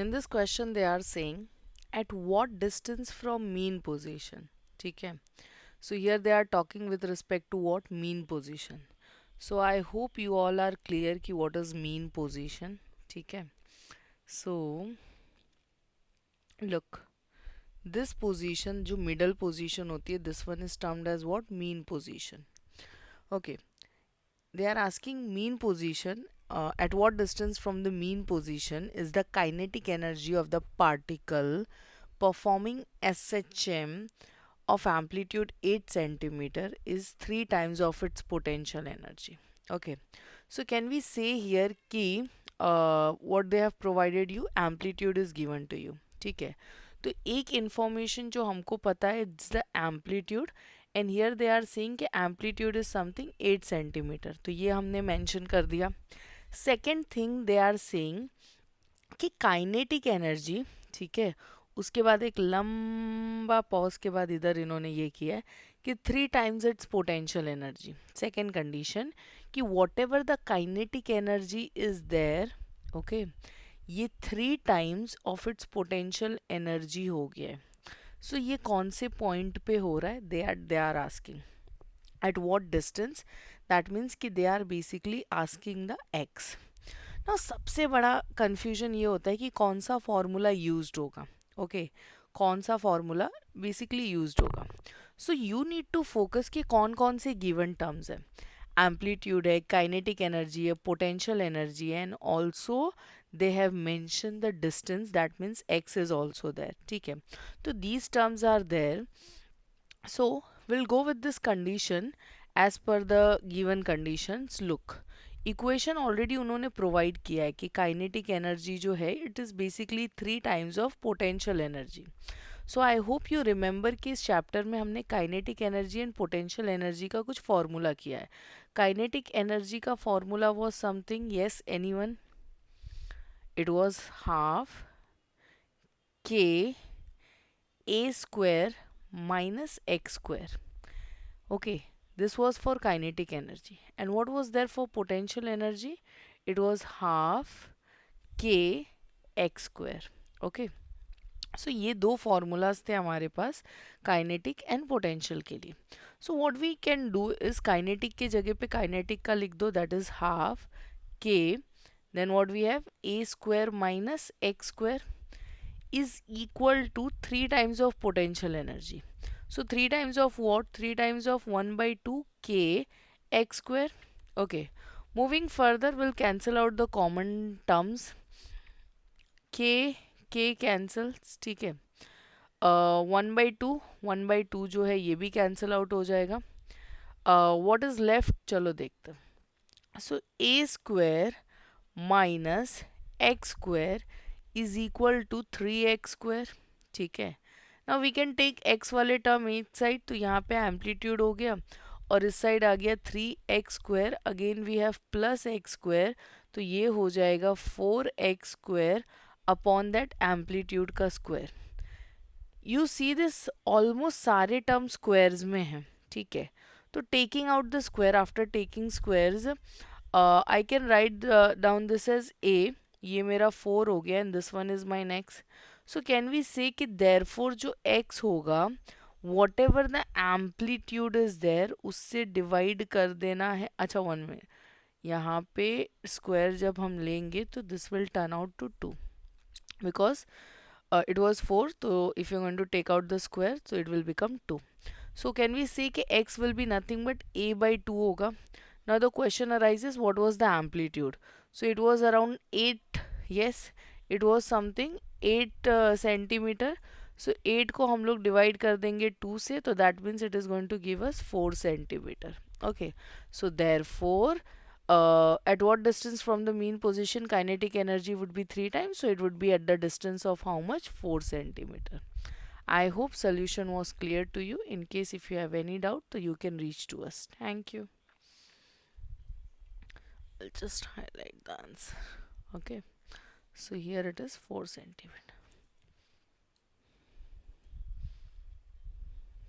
In this question they are saying at what distance from mean position. ठीक है. So here they are talking with respect to what mean position. So I hope you all are clear कि what is mean position. ठीक है. So look, this position जो middle position होती है, this one is termed as what? Mean position. Okay. They are asking mean position. At what distance from the mean position is the kinetic energy of the particle performing SHM of amplitude 8 centimeter is 3 times of its potential energy. Okay, so can we say here कि what they have provided you, amplitude is given to you. ठीक है, तो एक information जो हमको पता है, it's the amplitude, and here they are saying कि amplitude is something 8 centimeter, तो ये हमने mention कर दिया. Second thing they are saying कि काइनेटिक एनर्जी, ठीक है, उसके बाद एक लंबा पॉज के बाद इधर इन्होंने ये किया है कि 3 times its potential energy. Second condition कि whatever the kinetic energy is there, okay, ये 3 times of its potential energy हो गया है. सो ये कौन से पॉइंट पे हो रहा है, they are asking at what distance. That means कि they are basically asking the x. ना सबसे बड़ा कंफ्यूजन ये होता है कि कौन सा फॉर्मूला यूज्ड होगा. ओके, कौन सा फॉर्मूला बेसिकली यूज्ड होगा. So you need to focus कि कौन कौन से गिवन टर्म्स है. एम्पलीट्यूड है, काइनेटिक एनर्जी है, पोटेंशियल एनर्जी है, and also they have mention the distance, that means x is also there. ठीक है, तो these terms are there. So will go with this condition as per the given conditions. Look, equation already उन्होंने provide किया है कि kinetic energy जो है it is basically 3 times of potential energy. So I hope you remember कि इस chapter में हमने kinetic energy and potential energy का कुछ फॉर्मूला किया है. काइनेटिक एनर्जी का formula was something, yes anyone? It was half के ए square minus x square. Okay, this was for kinetic energy. And what was there for potential energy? It was half k x square. Okay, so ये दो formulas थे हमारे पास kinetic and potential के लिए. So what we can do is kinetic के जगह पे kinetic का लिख दो, that is half k, then what we have, a square minus x square is equal to 3 times of potential energy. So 3 times of what? 3 times of 1 by 2 k x square. Okay. Moving further, we'll cancel out the common terms. k cancels, ठीक है. 1 by 2 जो है ये भी cancel out हो जाएगा. What is left? चलो देखते हैं. So a square minus x square is equal to 3x square. ठीक है. Now we can take x वाले टर्म एक साइड, तो यहाँ पे एम्पलीट्यूड हो गया और इस साइड आ गया 3x square. Again we have plus x square, तो ये हो जाएगा 4x square upon that amplitude का square. You see this, almost सारे टर्म स्क्वायर्स में हैं. ठीक है, तो taking out the square, after taking squares I can write down this as a. ये मेरा 4 हो गया and this one is my next. So can we say कि देयरफॉर जो x होगा, whatever the amplitude is there, उससे divide कर देना है. अच्छा 1 में यहाँ पे स्क्वायर जब हम लेंगे तो this will turn out to 2 because it was 4, so if you're going to take out the square, so it will become 2. So can we say कि x will be nothing but a by 2 होगा. Now the question arises, what was the amplitude? So it was around 8, yes, it was something 8 centimeter. So 8 को हम लोग divide कर देंगे 2 से, तो that means it is going to give us 4 centimeter. Okay, so therefore at what distance from the mean position kinetic energy would be 3 times, so it would be at the distance of how much, 4 centimeter. I hope solution was clear to you. In case if you have any doubt, so you can reach to us. Thank you. I'll just highlight the answer. Okay, so here it is 4 centimeter.